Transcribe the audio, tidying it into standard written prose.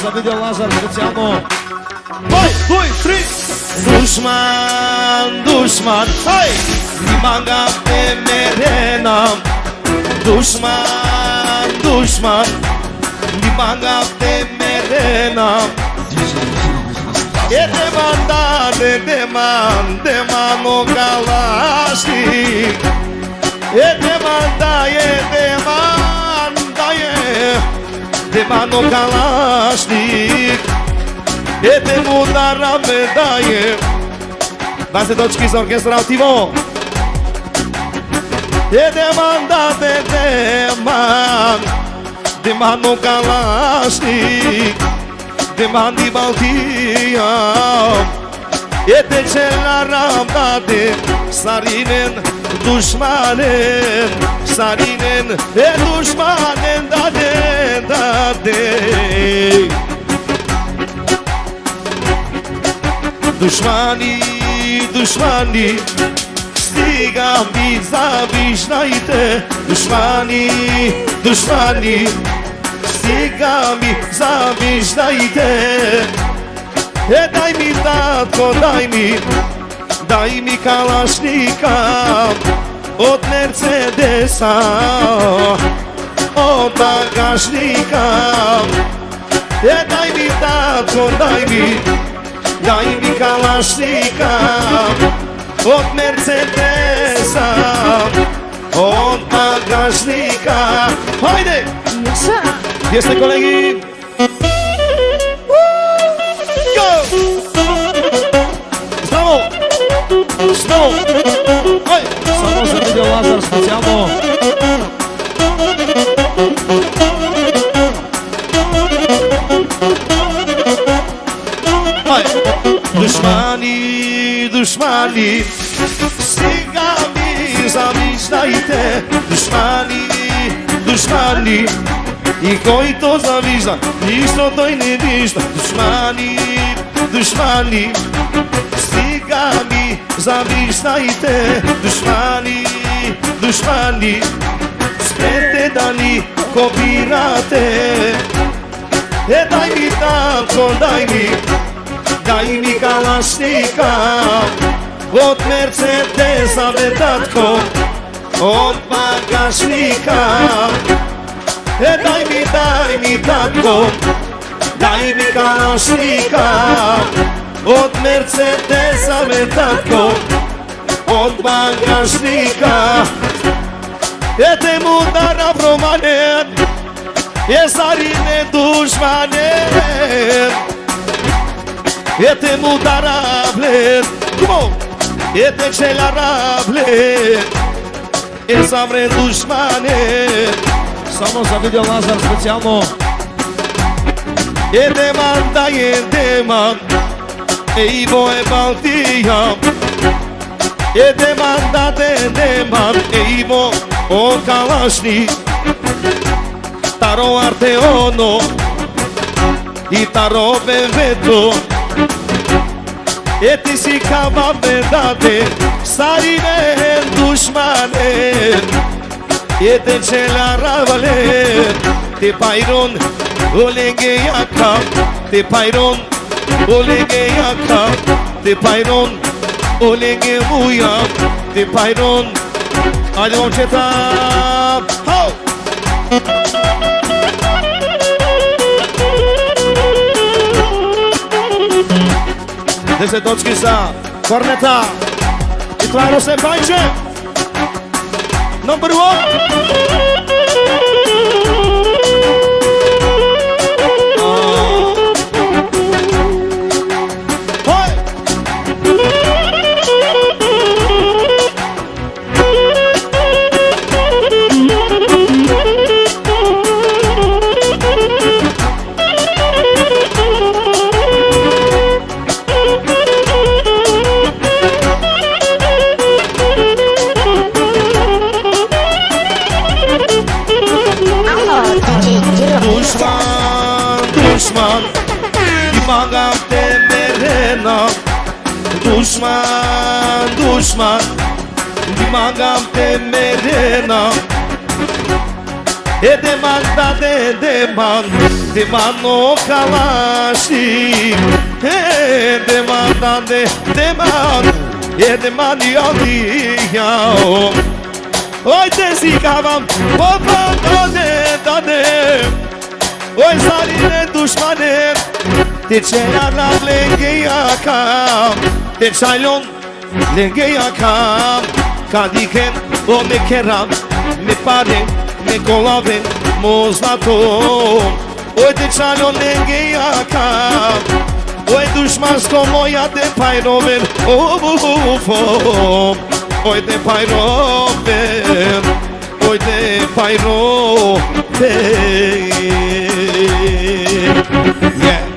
За видео Лазар специално. Ой, 2, 3. Душман, душман, ой, внимага те мерена. Душман, душман, внимага те мерена. Деман, о калашник. Demano Kalashnik Ete mudara me daje Dajte točki za orkestra Tivo Demano Kalashnik Deman di Baltia Ete qelaram date Sarinen dushmanen Sarinen e dushmanen date Dushmani, dushmani Stiga mi zavišnajte Dushmani, dushmani Stiga mi zavišnajte Daj mi tatko, daj mi kalašnika Od Mercedesa Od bagažnika Daj mi tatko, daj mi kalašnika Od Mercedesa Od bagažnika Hajde! Gdje ste kolegi? Zdravo! Zdravo! Oj! Samo za video Lazar specijalno. Oj! Dušmani, dušmani, stiga mi zamišljajte. Dušmani, dušmani, i koji to zamišlja, ništa to i ne ništa. Dušmani, dušmani, stiga mi zamišljajte. Dušmani, dušmani, sprete da niko birate. Daj mi tako, daj mi kalašnika Od Mercedesa betatko Od bagažnika Daj mi tako, daj mi kalašnika Od Mercedesa betatko Od bagažnika Te mudara promanen Sarine dushmanen Ete mudara blen Ete qelara blen Samre dushmanen Samo za video Lazar specijalno Deman daje deman Ivo e Baltija Deman date deman Ivo o kalašnik Taro arte ono I taro veveto Ti si kama bedate Sarinen dushmanen Te qelara valen Te pajron Olenge jaka Te pajron Olenge jaka Te pajron Olenge muja Te pajron Ajde momčeta Ho! Desetočki za Korneta I Klaro se bajče Number 1 Dushman, imagam te merena Dushman, dushman, Magam te merena Ede manda de man De mano kalashi Ede manda de man Ede mani yao Oj te zikavam Opa dade Oj sarine dushmane Te çeyalar lenge yakam Te çaylon lenge yakam Kadiken o me keram Me pare me kolave Moznato Oj te çaylon lenge yakam Oj dushman sto moja te pajroven Oj te pajroven Oj te pajroven Yeah